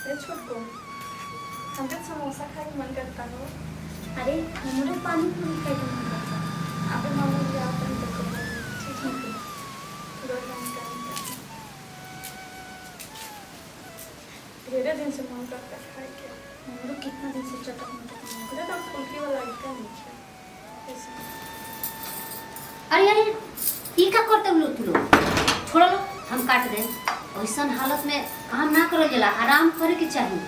ये छोटू हमके समोसा खाए के मन करता हो। अरे हमरो पानी पूरी खाए के मन करता। अबे मम्मी जी आप बंद कर दो। ठीक है रोज हम करेंगे। ढेरे दिन से मन करता है खाए के। हमरो कितना दिन से चटक मटक मन मुझे तो फुल्की वाला इतना नहीं है ऐसा। अरे अरे ये का करते लो तू लोग छोड़ लो हम काट दे। ऐसन हालत में काम ना करो जला आराम करे के चाहिए।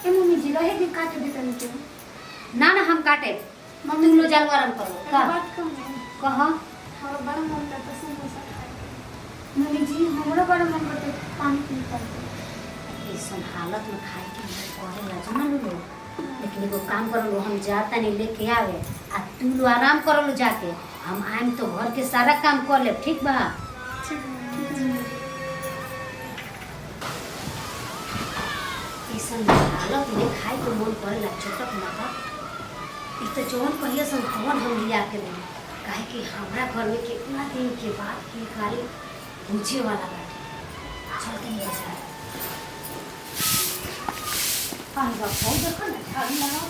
ए मम्मी जी रहे दिन काट देता नहीं तो ना ना हम काटे मम्मी लोग जाल आराम करो का बात कम है। कह हमारा बड़ा मन करता है समोसा खाए के। मम्मी जी हमरो बड़ा मन करता पानी पी करते। ऐसन हालत में खाए के करे ला जाना लो। लेकिन एगो काम करो लो हम जाता नहीं लेके आवे आ तू लो आराम करो लो जाके। हम आएम तो घर के सारा काम कर ले ठीक बा। ठीक है ऐसन हालत में खाए के मन करे ला चटक मटक। इ तो जौन कहिए सन हवन हम लिया के दे काहे कि हमरा घर में कितना दिन के बाद की कारी पूछे वाला बाटे। चल के ले जा पानी का फोन देखो ना झाड़ू लगाओ।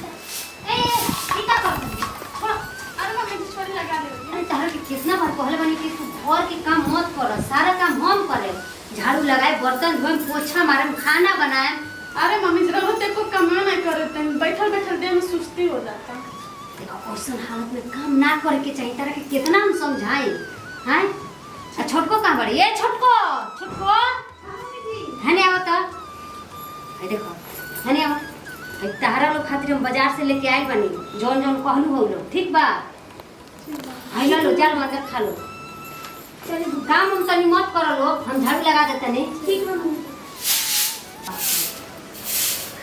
ए टीका कर दे छोड़। अरे मम्मी जी छोड़ी लगा दे। अरे तारा के कितना बार कहले बानी कि तू घर के काम मत कर सारा काम हम करे। झाड़ू लगाए बर्तन धोए पोछा मारे खाना बनाए। अरे मम्मी जी रोते को कमा नहीं करते हैं बैठल बैठल देह में सुस्ती हो जाता। देखो ऐसन हालत में काम ना करे के चाहिए। तारा के कितना हम समझाई हैं। आ छोटको कहां बड़ी ए छोटको छोटको हने आओ तो ए देखो हने आओ। ए तारा लोग खातिर हम बाजार से लेके आई बनी जौन जौन कहलू हो लो ठीक बा। आइला लो जाल मत खा लो। चलिए काम हम तनी मत करो लो हम झाड़ू लगा देते नहीं ठीक है मम्मी।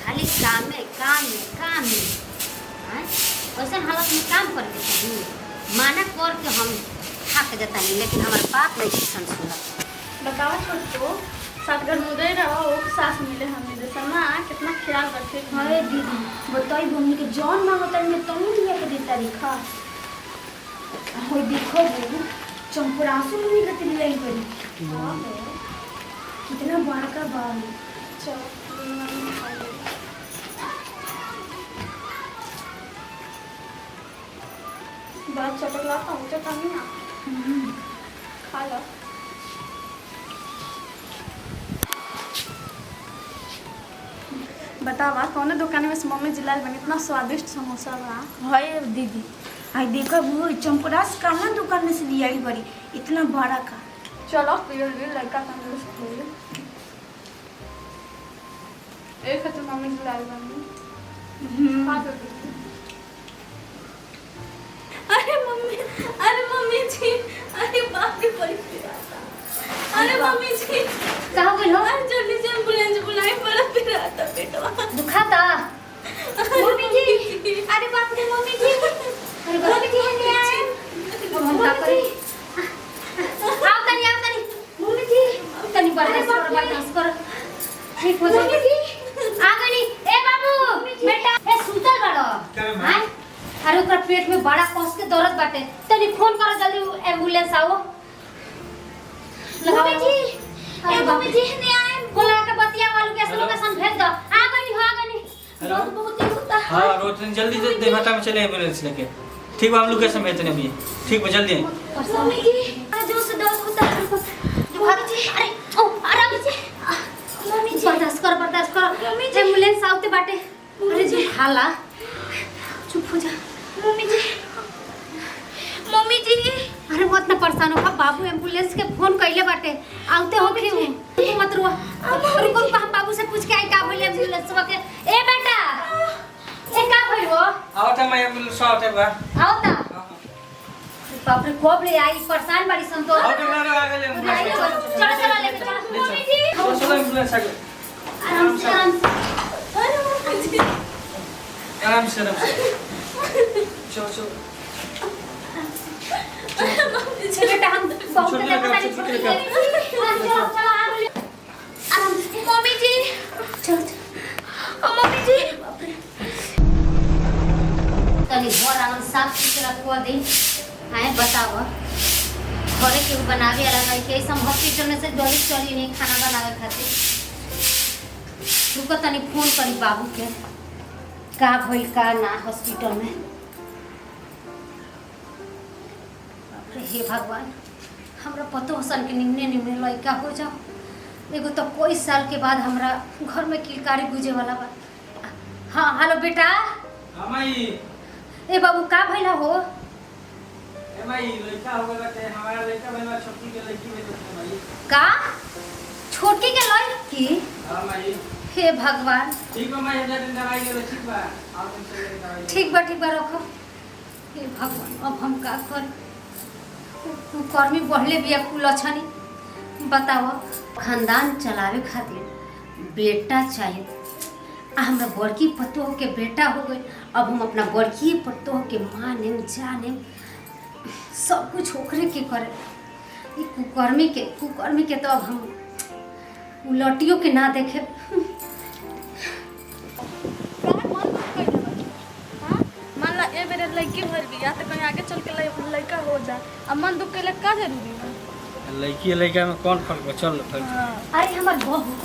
खाली काम में हैं। ऐसन हालत में काम करके चाहिए माना कर के हम थक जाता नहीं लेकिन हमारे बात नहीं सुन सुना। बताओ छोटू साथ घर मुझे रहो सास मिले हमें जैसा ना कितना ख्याल रखे। अरे दीदी बताई मम्मी के जौन मांगता है मैं तुम लिया के देता लिखा। होय देखो वो चंपरासु मम्मी के लिए आई बड़ी कितना बड़ा का बाल। बात चटक लाता हूँ चटा नहीं ना खा लो। बतावा कौन दुकान में से मम्मी जिला बनी इतना स्वादिष्ट समोसा बा। हाय दीदी आई देखो वो चंपरास कहाँ दुकान में से लिया आई बड़ी इतना बड़ा का। चलो पीरियड लड़का तंदुरुस्त हो गया। एक तो मम्मी जिला बनी खा दो। अरे मम्मी जी अरे बाप रे बड़ी पिराता। अरे मम्मी जी कहाँ गइल हो जल्दी से एम्बुलेंस बुलाए बड़ा पिराता पेटवा दुखाता मम्मी जी। अरे बाप रे मम्मी जी अरे मम्मी जी हने आए हम का करी। आओ तनी मम्मी जी तनी बर्दाश्त कर ठीक हो जाए। आ गनी ए बाबू बेटा ए सुतल बड़ो हैं। अरे ओकर पेट में बड़ा कस के दर्द बाटे तनी फोन करो जल्दी एम्बुलेंस आओ। मम्मी जी अरे मम्मी जी हने आए बोला के बतिया वालों के लोकेशन भेज दो। आ गनी रोज बहुत ही होता है। हाँ रोज जल्दी देहाता में चले एम्बुलेंस लेके ठीक बा हम लोकेशन भेजते हैं अभी ठीक बा जल्दी आइए। मम्मी जी जो से दर्द होता है मम्मी जी। अरे ओ आराम से मम्मी जी बर्दाश्त करो एम्बुलेंस आउते बाटे। अरे जी हाला चुप हो जा मम्मी जी मम्मी जी। अरे मत ना परेशान हो बाबू एम्बुलेंस के फोन कइले बाटे आउते हो के तू मत रो। रुको हम बाबू से पूछ के आई का बोले एम्बुलेंस के ए बेटा ए का भइल हो आवत है मैं एम्बुलेंस आवत है बा आओ ता बाप रे कोब रे आई परेशान बड़ी संतो। आवत है मैं आ गए चलो लेके चलो मम्मी जी चलो एम्बुलेंस आ गए आराम से अरे मम्मी जी आराम से चलो बेटा हम बहुत देखा नहीं छोड़ के चलो आराम से मम्मी जी चल मम्मी जी तनी घर आंगन साफ सुथरा कर दे। आए बताओ घरे के बनावे वाला नहीं के सब हॉस्पिटल में से जल्दी चली नहीं खाना बनावे खातिर। रुको तनी फोन करी बाबू के का भइल का ना हॉस्पिटल में। बाप रे, हे भगवान, हमरा पतो सन के निम्ने निम्ने लड़का हो जाओ। एगो तो कोई साल के बाद हमरा घर में किलकारी गुजे वाला बा। हाँ हेलो बेटा। हां माई। ए बाबू का भइला हो? ए माई लड़का हो गया बाटे, हमारा लड़का भइला छोटी के लड़की में तो माई। का छोटी के लड़की? हां माई। हे भगवान। ठीक बा माई, हजार दिन दवाई ले ठीक बा। आओ तुमसे दवाई। ठीक बा रखो। हे भगवान, अब हम का कर? कर्मी बढ़ले बिया कुल छनी। बताओ, खानदान चलावे खातिर बेटा चाहिए। हमरा बड़की पतोह के बेटा हो गए, अब हम अपना बड़की पतोह के माने जाने सब कुछ ओकरे के करे। कुकर्मी के तो अब हम उलटियों के ना देखे। मान ला ए बेरे लड़की भर गया तो कहीं आगे चल के लड़का हो जा। अब मन दुख के लिए का जरूरी है? लड़की लड़का में कौन फर्क बा? चल फर्क। अरे हमार बहू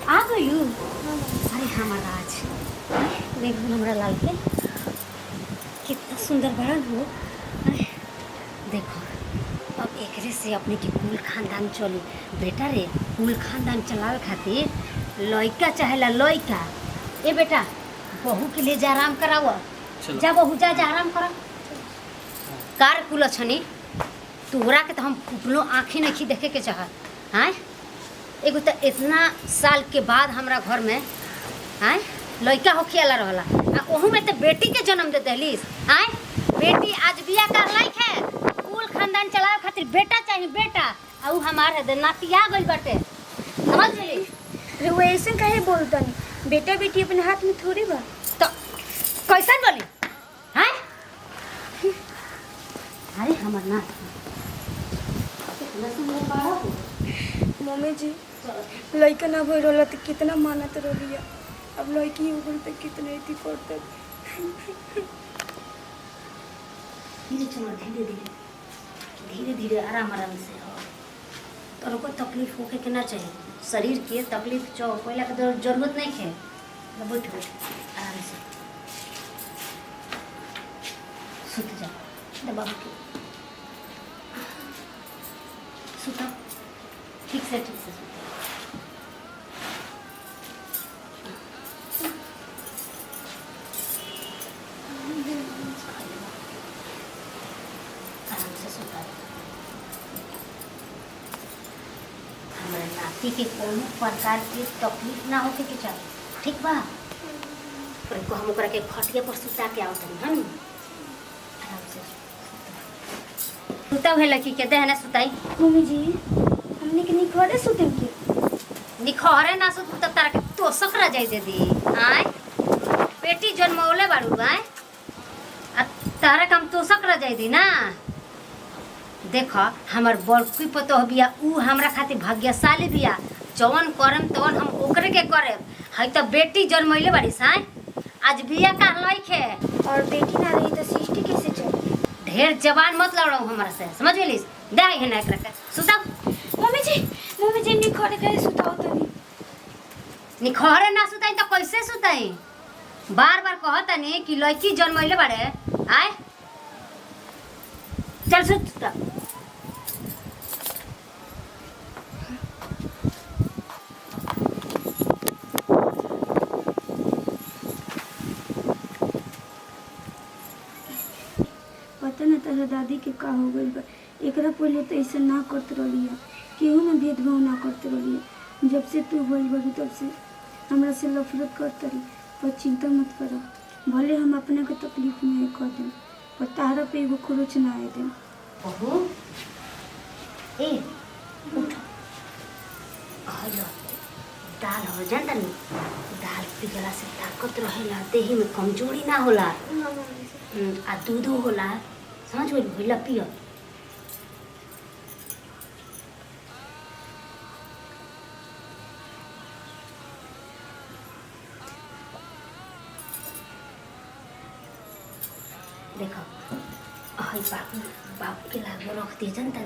आ गई। अरे हमार राज, देखो हमारा लाल के कितना सुंदर बड़न हो। देखो अब एकरे से अपने के कुल खानदान चली। बेटा रे, कुल खानदान चलावे खातिर लड़का चाहेला लड़का। ए बेटा, बहू के लिए जा आराम कराओ। जा बहू जा आराम करा। कार कुल छनी तोहरा के तो हम अपनो आँखें नहीं देखे के चाहत। हाँ, एगो तो इतना साल के बाद हमरा घर में हाँ लड़का होखियाला रहला, ओहू में तो बेटी के जन्म दे देलिस। हाँ, बेटी आज बिया कर लायक है। कुल खानदान चलावे खातिर बेटा चाहिए, बेटा। और हमारे नातिया गई बाटे, समझ गई? रे वो ऐसे काहे बोलतन? बेटा बेटी अपने हाथ में थोड़ी बा। तो कैसन बोली? हाँ, अरे हमार नाथ कितना सुंदर बाड़ा हो। मम्मी जी, लड़का ना भइल रहला तो कितना मानत रहिया। अब लड़की हो गई तो कितने अथी करते। धीरे चलो, धीरे धीरे आराम से। तो कोई तकलीफ होके के ना चाहिए। शरीर के तकलीफ चो पहला के जरूरत नहीं है। बैठ आराम से सुत जा। बाबू के सुता ठीक से सुता। आराम से सुता। हमारे नाती के कोनो प्रकार की तकलीफ ना होके के चाहिए, ठीक बा? को हम ओकरा के खटिया पर सुता के आवत हन। आराम से सुता है लड़की के देहना सुताई। मम्मी जी, हमने के निखरे सुते के निखरे ना सुत त तारा के तो सकरा जाई दे दी। आय बेटी जन्मौले बाड़ू आय आ तारा काम तो सकरा जाई दी ना। देखो हमार बड़की पतोह बिया, ऊ हमरा खातिर भाग्यशाली बिया। जवन करम तवन हम ओकरे के करे। है तो बेटी जन्मैले बाड़ी साय, आज बिया का लइक है। और बेटी ना रही तो सृष्टि कैसे चली? ढेर जवान मत लड़ो हमरा से, समझ गेलिस? दे है ना एकरा के सुताओ। मम्मी जी निखरे कैसे सुताओ तनी? निखरे ना सुताई तो कैसे सुताई? बार बार कहतनी कि लड़की जन्मैले बाड़े। आय चल सुता। पता ना तेरा दादी के का हो गई बा। एकरा पहले तो ऐसा ना करते रहिया, केहू में भेदभाव ना करते रहिया। जब से तू भइल बड़ी तब से हमरा से नफरत करते रही। पर चिंता मत करो, भले हम अपने के तकलीफ में कर दें, पर तारा पे एगो खरोच ना आए दें। ओहो ए उठ हेलो दाल हो जाता नी। दाल पिघला से ताकत रहेला, देही में कमजोरी ना होला। आ दूध होला, समझ गई? भइला पियो। देखो हई बाबू के लागो रख दिए जनता।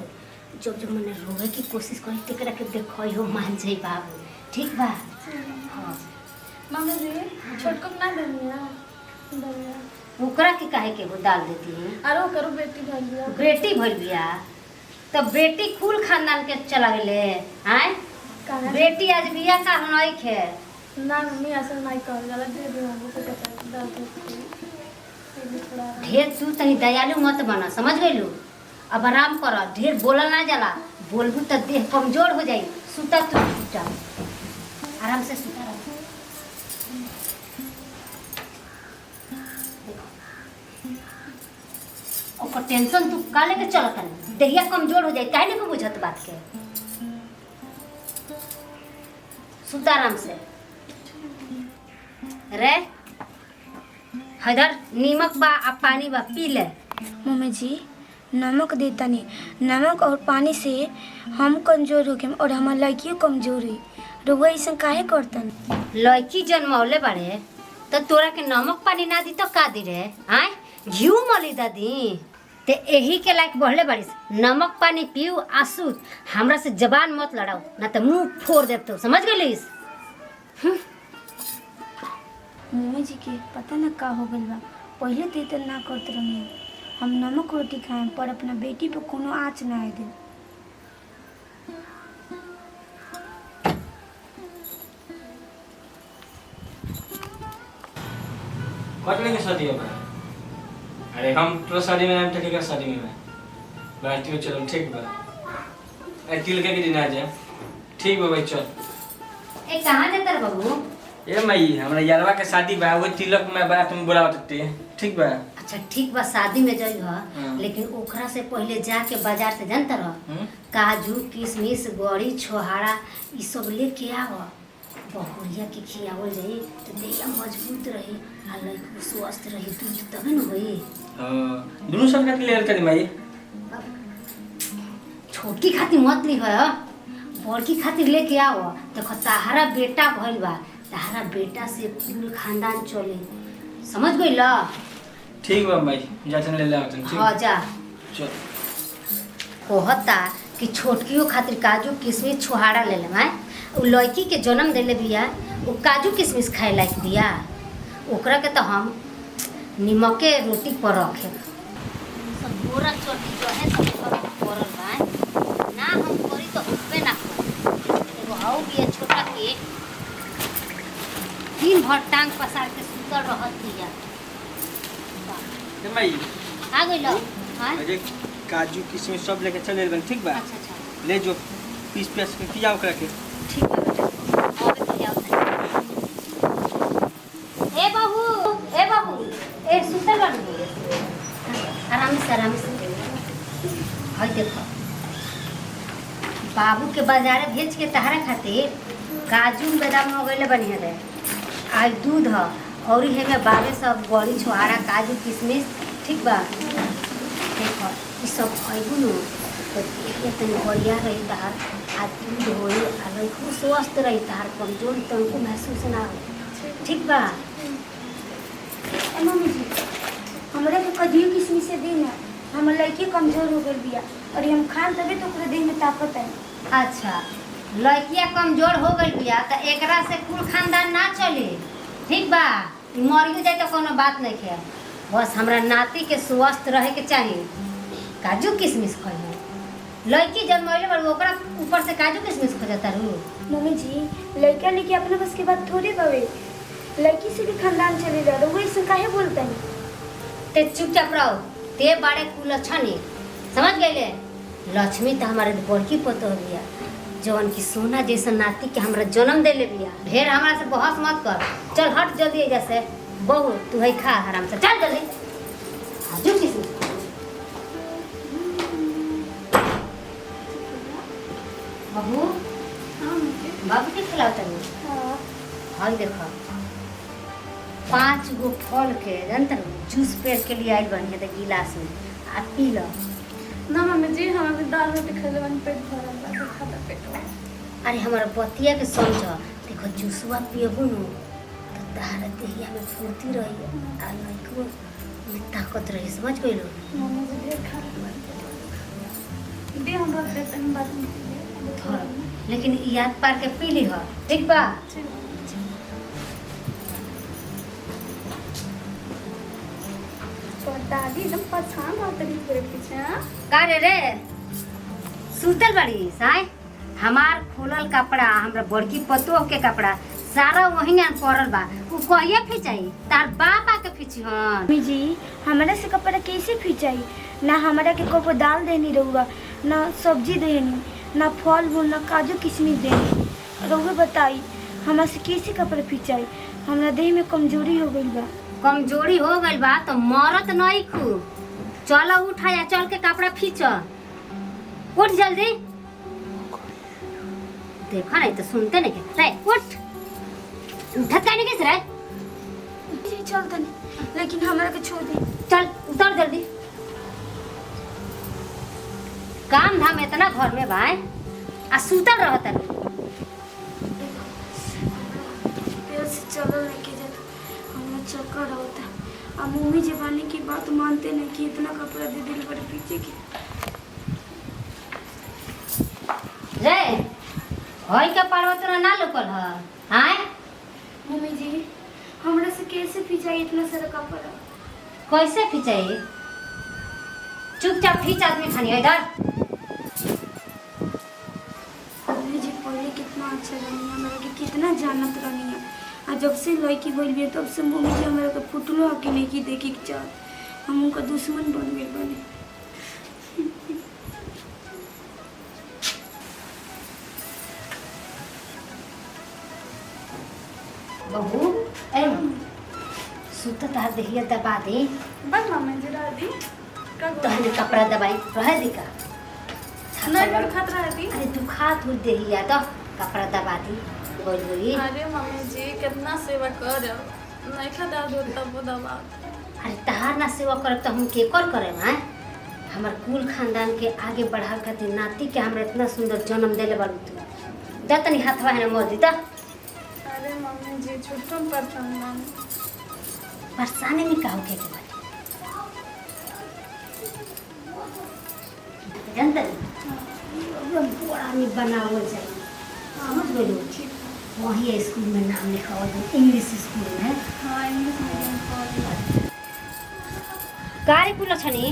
जब मैंने रोवे की कोशिश करी तेकरा के देखो हो मान जाई बाबू, ठीक बा? हाँ मम्मी जी छोटको को ना देनिया दनिया ओकरा के काहे के डाल देती है? आरो करो बेटी भइल बिया बेटी भइल बिया तो बेटी कुल खानदान के चलावेले आय काहे बेटी आज बिया का हनई खे ना मम्मी ऐसा नहीं कर जाला दे दे हमको तो पता डाल दे थोड़ा ढेर तू तनी दयालु मत बना समझ गइलू। अब आराम कर ढेर बोलल ना जाला बोलबू तो देह कमजोर हो जाई। सुता तू सुता आराम से सुता रह। ओकर टेंशन तू काले के चलत है देहिया कमजोर हो जाई काहे नहीं को बुझत बात के। सुता आराम से रे हैदर नीमक बा आ पानी बा पी ले। मम्मी जी नमक देता नहीं नमक और पानी से हम कमजोर हो गए और हमार लड़कियों कमजोर हुई रोग ऐसा काहे करतन। लड़की जन्मौले बाड़े तो तोरा के नमक पानी ना दी तो का दी रे आय घिऊ मली दादी ते यही के लायक बढ़ले बाड़ीस। नमक पानी पीऊ आसू हमरा से जबान मत लड़ाओ ना तो मुंह फोड़ देब तो समझ गइलिस। मम्मी जी के पता ना का हो गइल बा पहले तो इतना ना करत रही हम नमक रोटी खाएं पर अपना बेटी पर कोनो आँच ना आए दे। कट लेंगे शादी में? अरे हम तो शादी में नहीं ठकेगा शादी में बैठती हो चलो ठीक बा। अरे तिल के दिन आ जाए ठीक बा भाई चल। ए कहां जाता रे बाबू? ए मई हमरा यारवा के शादी बा वो तिलक में बा तुम बुलावत ठीक बा। अच्छा ठीक बा शादी में जइह हाँ। लेकिन ओकरा से पहले जाके बाजार से जानता रह काजू किशमिश गड़ी छोहाड़ा ई सब लेके आव बहुरिया के खियावल जाई तो देहिया मजबूत रही आ लड़की स्वस्थ रही दूध तबे न होई। हां दोनों सब का ले लेते मई। छोटकी खातिर मत ली है बड़की खातिर लेके आओ। देखो ताहरा बेटा भइल बा ताहरा बेटा से पूरा खानदान चले समझ गई ला। ठीक बा भाई जाचन ले ले आवतन ठीक। हां जा चल कहता कि छोटकियों खातिर काजू किशमिश छोहाड़ा ले ले मैं उ लड़की के जन्म देले बिया वो काजू किशमिश खाए लायक बिया ओकरा के तो हम नीमक के रोटी पर रखे सब बोरा चोटी जो है सब घर में पड़ल बा ना हम करी तो होबे ना करी। एगो हाउ बिया छोटा के दिन भर टांग पसार के सुतल रहत बिया। ए मई आ गइल हां अरे काजू किशमिश सब लेके चले बन ठीक बा। अच्छा अच्छा ले जो पीस पीस के खियाओ करा के ठीक है बेटा अबे तो जाओ। ए बाबू ए सुतल बाबू आराम से हई देखो बाबू के बाजारे भेज के तहरा खातिर काजू बादाम हो गइले बढ़िया रे आज दूध ह और हे में बाबे सब बड़ी छोहाड़ा काजू किशमिश ठीक बा। देखो ई सब खइबू न तो इतनी बढ़िया रही तहार आज दूध होई आ लड़की स्वस्थ रही तहार कमजोर तनको महसूस ना हो ठीक बा। ए मम्मी जी हमरा के काजू किशमिश से दी ना हमर लड़की कमजोर हो गइल बिया और हम खान तबे तो ओकरे देह में ताकत आई। अच्छा लड़किया कमजोर हो गई बिया तो एकरा से कुल खानदान ना चले ठीक बा। मरियो जाए तो कोनो बात नहीं है बस हमरा नाती के स्वस्थ रहे के चाहिए काजू किशमिश खाइए। लड़की जन्मैले बड़ ओकरा ऊपर से काजू किशमिश खोजता रू। मम्मी जी लड़का लेके अपने बस के बात थोड़ी बावे लड़की से भी खानदान चलेगा रोग ऐसा काहे बोलता है। ते चुपचाप रहो ते बाड़े कुलक्षणी समझ गए। लक्ष्मी तो हमारे बड़की पतो हो गया जवन की सोना जैसा नाती के हमरा जन्म दे ले बिया। ढेर हमरा से बहस मत कर चल हट जल्दी जैसे बहू तू है खा आराम से चल जल्दी काजू किशमिश। बहू बाबू के खिलाओ तनी हई देखो 5 गो फल के जानते जूस पेड़ के लिए आइल बनी है गिलास में आ पी लो। ना मम्मी जी हम अभी दाल रोटी खा लेवन पेट भरल बा तो खाता पेट। अरे हमारा बतिया के समझ देखो जूसवा पियबू न तो तारा देहिया में फुर्ती रही आ लड़को में ताकत रही समझ गइलो। मम्मी जी ढेर खा दे हम रख देते हैं बाद में थोड़ा लेकिन याद पार के पी ली हो ठीक बा। दादी एकदम परेशान रहते रही तेरे पीछे। हाँ? का रे सुतल बड़ी साय हमार खोलल कपड़ा हमरा बड़की पतोह के कपड़ा सारा वही में पड़ल बा। उ कहिए फिचाई तार बाप आके फिची हन। मम्मी जी हमारा से कपड़ा कैसे फिचाई? ना हमारा के कबो दाल देनी रहुआ, ना सब्जी देनी, ना फल मूल, ना काजू किशमिश देनी। रहुआ बताई हमारा से कैसे कपड़ा फिचाई? हमरा देह में कमजोरी हो गई बा। कमजोरी हो गई बा तो मरत नहीं खू। चलो उठा या चल के कपड़ा खींच। उठ जल्दी। देखो नहीं तो सुनते नहीं के। रे उठ। उठत काहे नहीं कैसे रे? जी चल तनी, लेकिन हमारा के छोड़ दे। चल उतर जल्दी। काम धाम इतना घर में भाई आ सुतल रहत है। पैर से चलो लेके जाता, हमरा चक्कर होता। अब मम्मी जवानी की बात मानते नहीं कि इतना कपड़ा दे दिल पर पीछे की। रे होई के पर्वत ना लोकल ह। हाय मम्मी जी हमरा से कैसे फिचाई इतना सारा कपड़ा? कैसे खिंचाई? चुपचाप खींच आदमी खानी इधर। मम्मी जी पहले कितना अच्छा रहनी, हमरा के कितना जानत रहनी है। आ जब से लड़की बोल भी तब से मम्मी जी हमरा के फुटलो के नहीं की देखी के चाह हम उनका दुश्मन बन गए बने। बहू ए सुत तार देहिया दबा दे। बस मम्मी जी दादी का तहने कपड़ा दबाई रह दी का। नहीं खतरा है दी। अरे दुखात हो देहिया तो कपड़ा दबा दी। बोल बोली अरे मम्मी जी कितना सेवा कर नहीं खा दो तब वो दबा। अरे तहार ना सेवा करब तो हम के कर करे ना। हमार कुल खानदान के आगे बढ़ा खातिर नाती के हमरा इतना सुंदर जन्म देले बारू तू। जा तनी हाथवा है ना मोर दी त। अरे मम्मी जी छुट्टो परेशान परेशानी में का होके के बात जानते एकदम बड़ा में बनावल जाए। समझ गइलो? वही स्कूल में नाम लिखावल जाए इंग्लिश स्कूल में। हाँ इंग्लिश मीडियम पढ़। गाड़ी पुलो छनी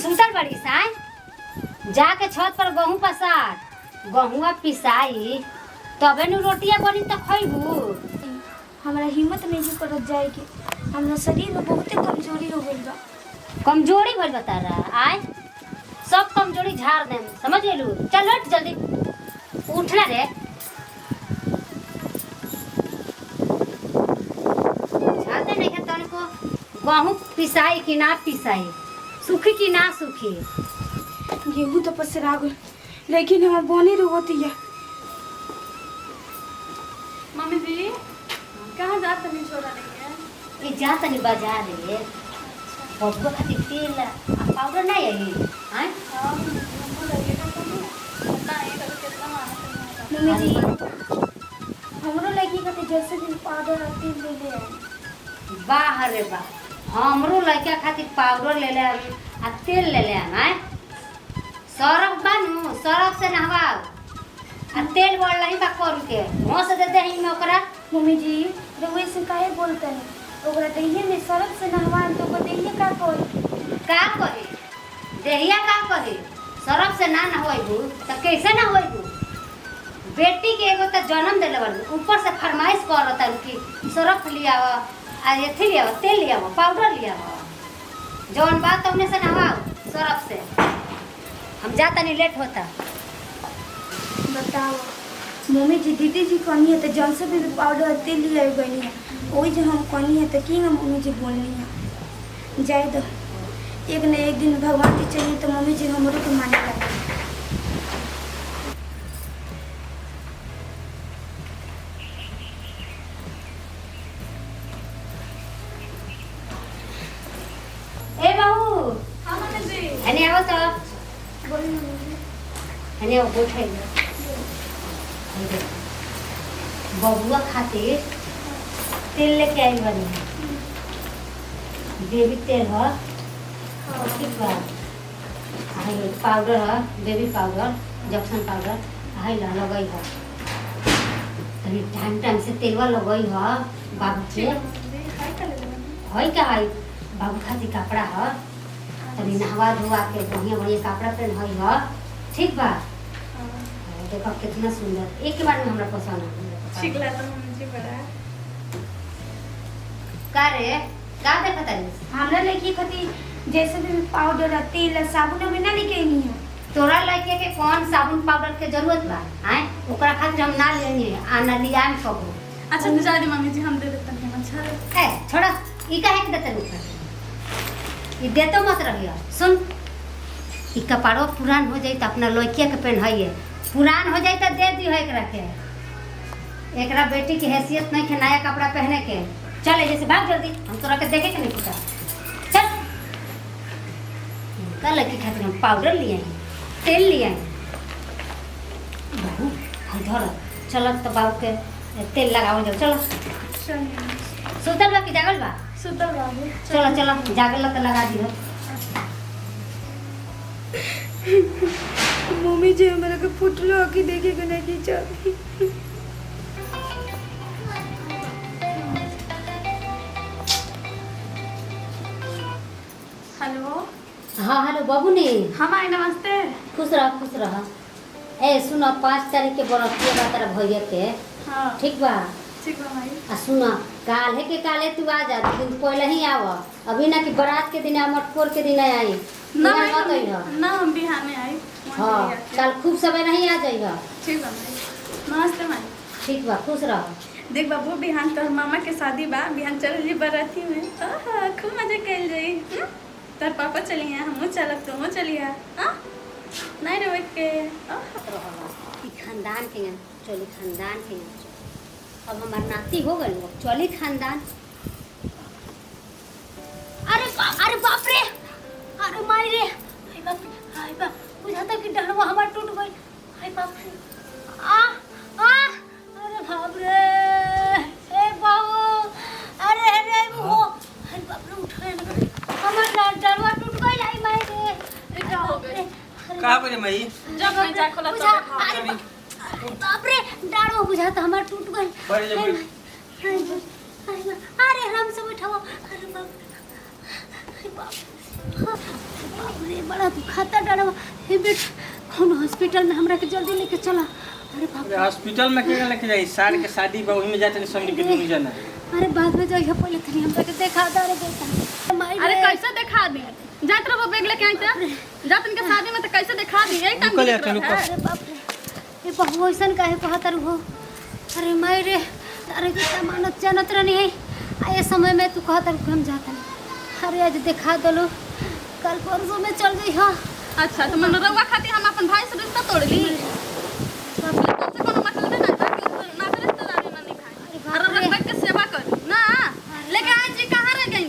सुतल बड़ी साय जाके छत पर गहूं पसार गहुआ पिसाई तबे नु रोटियां बनी त खइबू। हमरा हिम्मत नहीं जी करत जाए के। हमरा शरीर में बहुते कमजोरी हो गई बा। कमजोरी भइल बता रहा आय सब कमजोरी झाड़ देम। समझ गेलू? चल हट जल्दी उठना रे। झाड़ते नहीं है तन को गहूं पिसाई कि ना पिसाई सूखी कि ना सूखी। गेहूं तो पसरा गई लेकिन हमार बनी रोतिया। मम्मी जी कहाँ जाते नहीं छोड़ा नहीं है। ये जा तनी बाजार रे बबुआ खातिर तेल आ पाउडर नहीं है आय। हाँ हमको लगेगा तो नहीं पता नहीं तो कितना माना मम्मी जी हमरो लड़की का जैसे दिन पाउडर और तेल ले ले आए। वाह रे वाह हमरो लड़का खातिर पाउडर ले ले आ तेल ले ले आय। सरफ बानू सरफ से नहवाओ आ तेल बोल नहीं बा करू के घोस दे दे ही में ओकरा। मम्मी जी रउए से काहे बोलते हैं? ओकरा दहिए में सरफ से नहवान तो ओकर दहिए का कोई का कहे देहिया का कहे सरफ से ना नहवाइबू त कैसे नहवाइबू? बेटी के एगो त जन्म देले बारू ऊपर से फरमाइश करत कि सरफ लियाव आ एथी लियाव तेल लियाव पाउडर लियाव। जौन बात तुमने से नहवाओ सरफ से। हम जाता नहीं लेट होता। बताओ मम्मी जी दीदी जी कहनी है तो जल से भी पाउडर तेल लिया गई है वही जो हम कहनी है तो की हम मम्मी जी बोलनी है जाए दो एक न एक दिन भगवान जी चाहिए तो मम्मी जी हमरो के माने लगे। ए बहू हाँ मम्मी जी हने आओ तो बोली मम्मी जी। हने आओ बैठे बबुआ खातिर तेल लेके आई बनी बेबी तेल है ठीक बा। आई पाउडर है बेबी पाउडर जक्सन पाउडर आई ला लगई है तनी टाइम टाइम से तेलवा लगई है बाबू के मम्मी जी हाय कर ले है क्या है बाबू खातिर कपड़ा ह तनी नहवा धोवा के बढ़िया बढ़िया कपड़ा पहन ह ठीक बा। देखो कितना सुंदर एक के बार में हमरा पसंद है। ठीक लगा मम्मी जी बड़ा। का रे का देखत है? हमरा लड़की खातिर जैसे भी पाउडर तेल साबुन में ना लेके नहीं है। तोरा लड़के के कौन साबुन पाउडर के जरूरत बा? आए ओकरा खातिर हम ना लेनी आ ना लियाम कबो। अच्छा तो जा दी मम्मी जी हम दे देते हैं। अच्छा ए छोड़ा ई काहे के देते रुक ई देतो मत रहियो। सुन ई कपड़ो पुरान हो जाई त अपना लड़के के पहनाइए, पुरान हो जाई त दे दी है एकरा के। एकरा बेटी की हैसियत नहीं है नया कपड़ा पहने के। चल जैसे भाग जल्दी, हम तोरा के देखे के नहीं पता। चल कल लड़की खातिर हम पाउडर लिए हैं, तेल लिए हैं। बाबू इधर चल तो बाबू के तेल लगाओ जाओ। चलो चलिए सुतल बा कि जागल बा? सुतल बाबू। चलो चलो जागल तो लगा दियो। मम्मी जी हमरा के फुटलो आँखी देखे के नहीं चाहती। हेलो हाँ हेलो बाबू ने। हम आए नमस्ते। खुश रह खुश रह। ए सुनो 5 तारीख के बरतिया बा तेरा भैया के। हाँ ठीक बा? ठीक बा भाई। आ सुनो काले के काले तू आ जा, दिन पहले ही आव। अभी ना कि बारात के दिन मटकोर के दिन आई ना बिहान मत अइह। ना हम बिहाने आई। हाँ कल खूब समय नहीं आ जाइह। ठीक बा भाई। नमस्ते भाई। ठीक बा खुश रह। देख बाबू बिहान तोहर मामा के शादी बा, बिहान चल जी बाराती में। आहा खूब मजा कइल जाई। तोहर पापा चलिए हमहू चलब तुमहू चलिए। हां नहीं रे के ई खानदान के चली खानदान के अब हमार नाती हो गई चली खानदान। अरे बाप रे, अरे माई रे, हाय बाप बुझाता कि डरवा हमार टूट गई। हाय बाप रे अरे बाप रे ए बाबू, अरे रे वो हाय बाप रे उठ रे हमार डरवा टूट गई। आई माई रे क्या हो गई? कहाँ पे मई? जब मैं जा खोला तब देखा। अरे बाप रे डाढ़ो बुझाता हमार टूट गई। बड़े जब अरे आराम से बैठाओ। अरे बाप रे बड़ा दुखाता डाढ़वा। हे बेट कौन हॉस्पिटल में हमरा के जल्दी लेके चला। अरे बाप रे हॉस्पिटल में के लेके जाई? सार के शादी बा ओही में जाते नहीं संग के नहीं जाना। अरे बाद में जाइए पहले तनी हमरा के देखा दे। अरे बेटा अरे कैसे दिखा दी? जात रहो बैग लेके आई त जात इनके शादी में तो कैसे दिखा दी? यही टाइम निकल जाते रुको। अरे बाप रे ये बहु ऐसन काहे कहत हो? अरे माई रे अरे कितना मानत जानत रहनी है आए समय में तू कहत रह हम जाता नहीं। अरे आज दिखा दलो कल परसों में चल गई। हाँ अच्छा तो मन रउआ खातिर हम अपन भाई से रिश्ता तोड़ ली। बाप रे तुमसे कोनो मतलब है ना ताकि ना के रिश्तेदारी ना निभाई। अरे रे। बैठ के सेवा कर ना लेके आई जी कहां रह गई?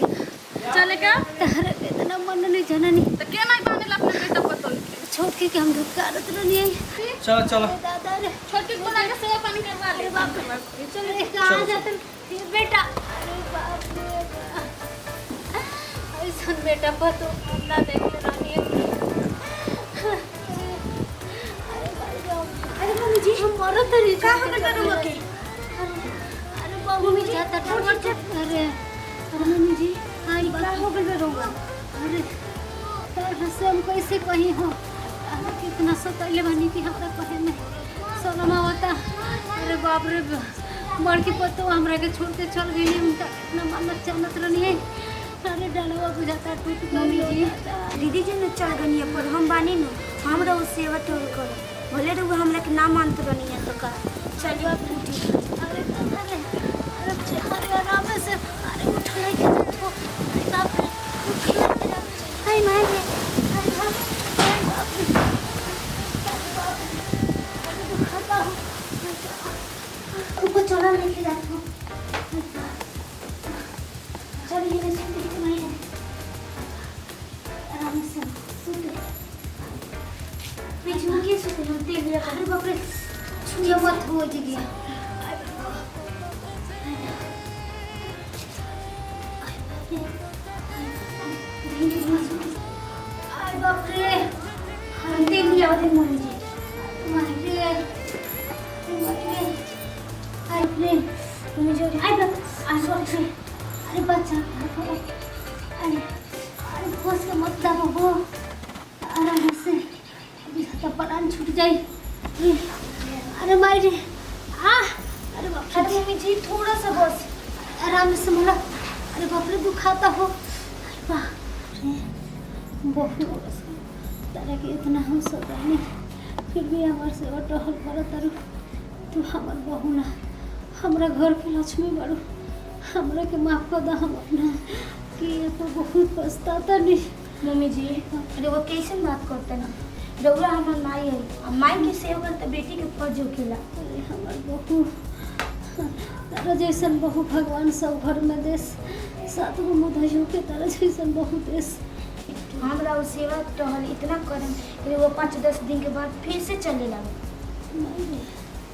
चले का अरे इतना मन नहीं जननी तो के नहीं बाने अपने बेटा को तो छोड़ के हम धुकारत रहनी है। चलो चलो अरे दादा रे छोटी को लाके सेवा पानी करवा ले। बाप रे चल कहाँ जाते ये बेटा? अरे बाप रे ऐसा बेटा पतो हम ना देख ले रानी है। अरे मम्मी जी हम मरत रही का हो गया रे मम्मी? अरे बाबू मी जाता टमाटर। अरे अरे मम्मी जी आई का हो गया रोगा? अरे तर से हम कैसे कहीं हो कितना सतैले बनी कि हमरा कहे में शर्म आवता। अरे बाप रे बड़की पतो हमरा के छोड़ के चल गई। उनका कितना मानत जानत रहनी है। अरे डालवा बुझाता टूट मम्मी गई। जी दीदी जी ने चल गई पर हम बानी नु हमरा उस सेवा टोल कर भले रू हमरा के ना मानत रहनी है तो का चलिए टूटी। अरे दादा रे अरे आराम से अरे उठ ले के देखो। अरे बाप रे उठ ले के हाय माय रे अरे बाप रे अरे दुखता हूँ ऊपर चला लेके जाता हूँ। चलिए मैं सुनते ही तुम्हारी आराम से सुनते मैं झुकी सुनते हम तेल लिया। अरे बाप रे छुए मत हो जगह। अरे बाप रे हम तेल लिया होते मम्मी जी। अरे अरे मम्मी जी अरे बाप अरे बच्चा अरे अरे माई रे अरे बाप रे। अरे मम्मी जी थोड़ा सा बस। आराम से मोला। अरे बाप रे दुखाता हो। अरे बाप रे बहुत तारा के इतना हम सदानी फिर भी हमार सेवा टहल कर तारू। तू हमार बहू ना हमरा घर के लक्ष्मी बारू। हमरा के माफ कर दा। हम अपना कि तो बहुत पछताता नहीं। मम्मी जी अरे वो कैसे बात करते ना, रउरा हमार माई है, और माई की सेवा करते बेटी के फर्ज होखेला। अरे हमार बहू तारा जैसन बहू भगवान सब घर में देश। 7 गो मुदइयों के तारा जैसन बहू देश। हमरा वो सेवा टहल इतना करम कि वो 5-10 दिन के बाद फिर से चले लगे।